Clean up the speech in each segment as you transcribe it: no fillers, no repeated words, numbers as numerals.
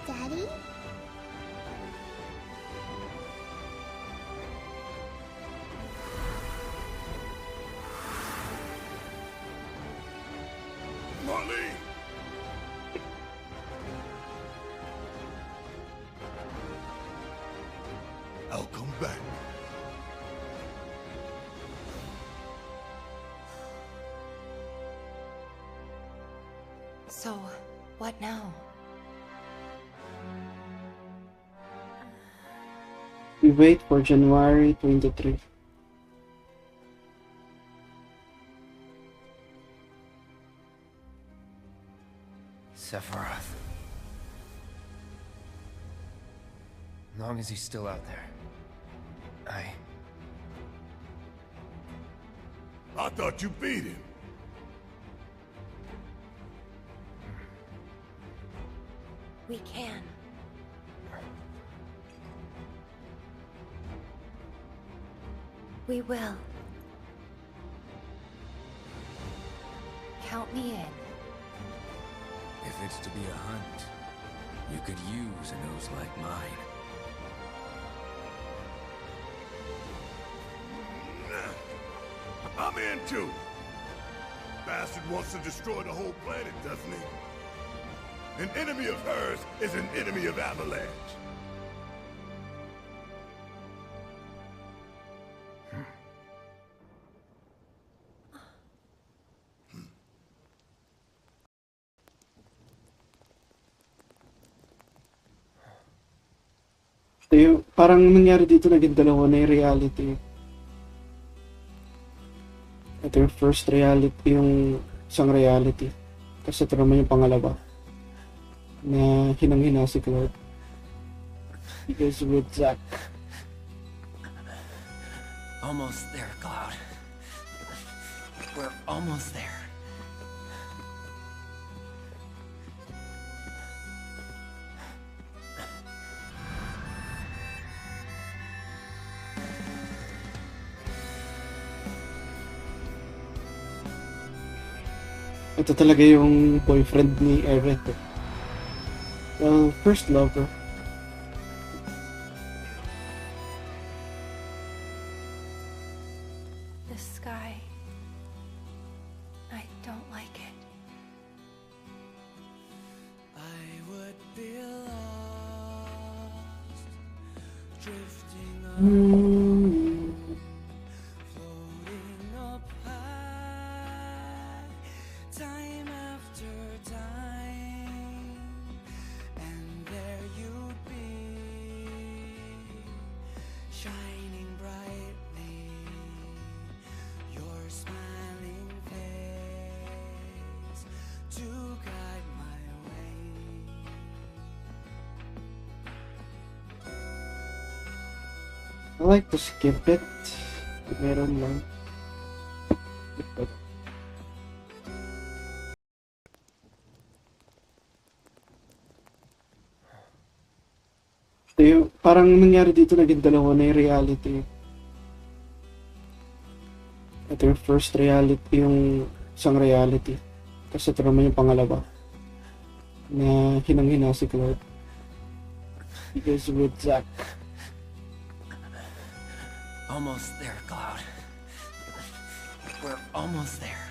Daddy? Marlene! I'll come back. So, what now? We wait for January 23. Sephiroth. As long as he's still out there. I thought you beat him. We can. We will. Count me in. If it's to be a hunt, you could use a nose like mine. I'm in too. Bastard wants to destroy the whole planet, doesn't he? An enemy of hers is an enemy of Avalanche. So, yung, parang nangyari dito naging dalawa na yung reality. Ito yung first reality, yung isang reality. Kasi ito naman yung pangalawa. Na hinang-hina si Cloud. Because with Zack. Almost there, Cloud. We're almost there. Ito talaga yung boyfriend ni Aerith. Well, first lover. The sky. I don't like it. I would be lost, drifting on, floating up high, time after time, and there you'd be, shining brightly, your smiling face to guide my way. I like to skip it. Meron lang. Skip it. Ito yung, parang nangyari dito naging dalawa na yung reality. Ito yung first reality, yung isang reality. Kasi ito naman yung pangalawa. Na hinang-hina si Cloud. Because with Zack. Almost there, Cloud. We're almost there.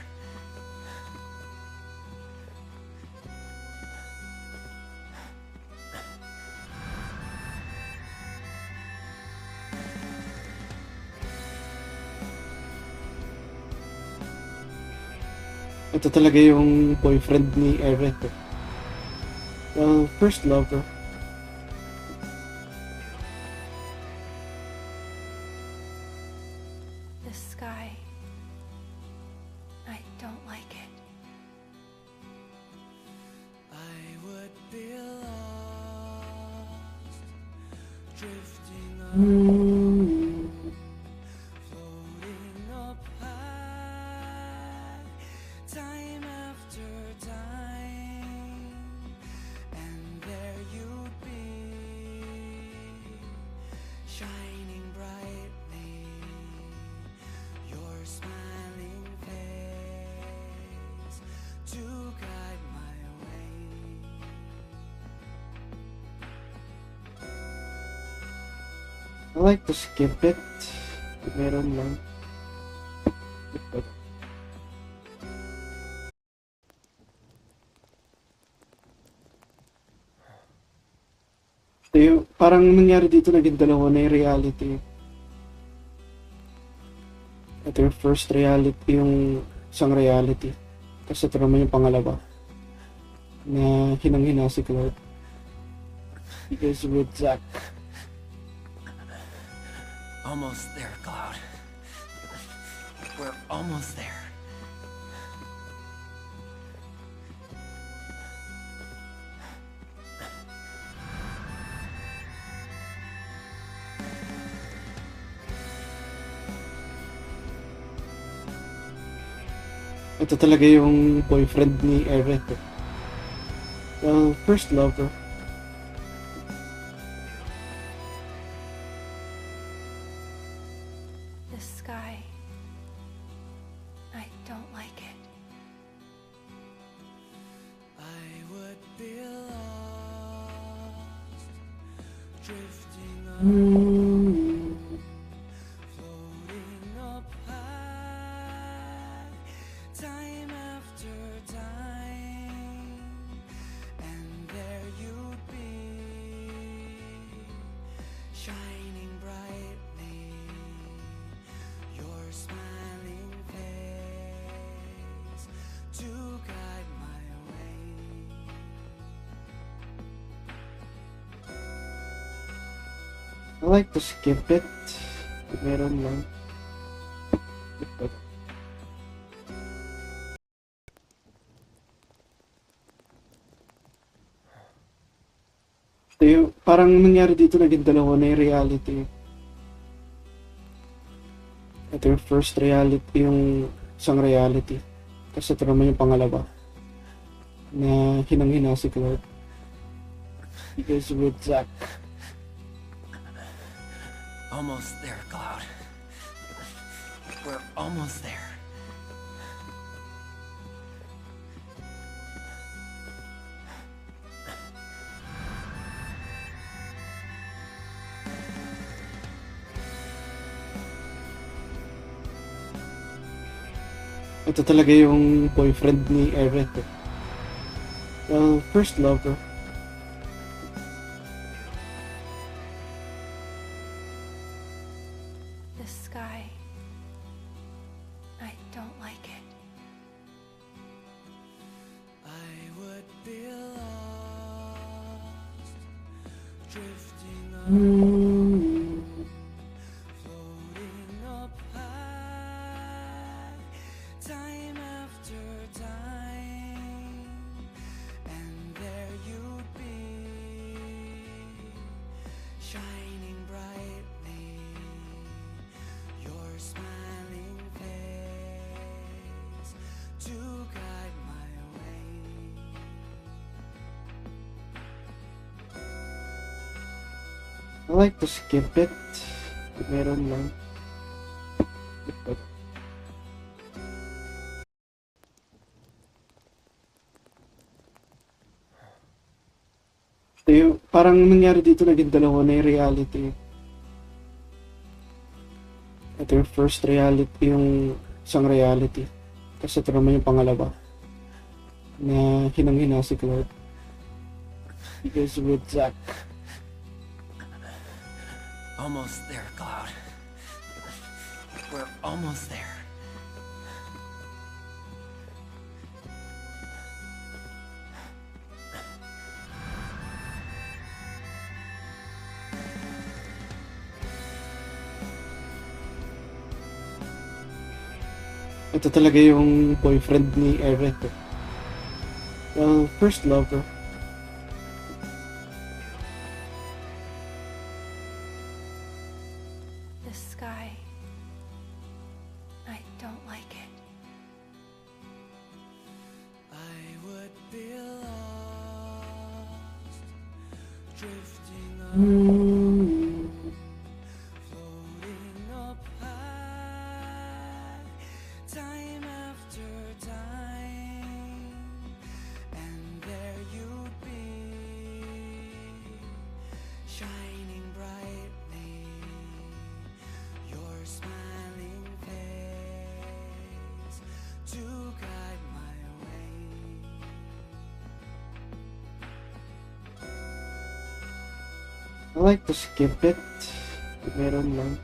Ito talaga yung boyfriend ni Aerith. Well, first lover. The sky. I don't like it. I would be lost, drifting on, floating up high, time after time, and there you'd be, shining brightly, your smiling face to guide my way. I like to skip it. Meron lang. Ito yung, parang nangyari dito, naging dalawa na yung reality. Ito yung first reality, yung isang reality. Tapos ito naman yung pangalawa. Na hinang-hina si Cloud. Because with Zack. Almost there, Cloud. We're almost there. Ito talaga yung boyfriend ni Eret. Well, first lover. The sky. I don't like it. I would be lost, drifting on, floating up high, time after time, and there you'd be, shining brightly, your smiling face to guide my way. I like to skip it. Meron lang. Ito yung, parang nangyari dito, naging dalawa na yung reality. Ito yung first reality, yung isang reality. Tapos ito naman yung pangalawa. Na hinang-hina si Cloud. Because with Zack. Almost there, Cloud. We're almost there. Ito talaga yung boyfriend ni Eret. Well, first lover. The sky. I don't like it. I would be lost, drifting on, floating up high, time after time, and there you'd be, 'I like to skip it. Meron lang. Ito yung, parang nangyari dito, naging dalawa na yung reality. Ito yung first reality, yung isang reality. Tapos ito naman yung pangalawa. Na hinang-hina si Cloud. Because with Zack. Almost there, Cloud. We're almost there. Ito talaga yung boyfriend ni Eret. Well, first lover. The sky. I don't like it. I would be lost, drifting on, floating up high, time after time, and there you'd be, shining brightly, I like to skip it. Meron lang.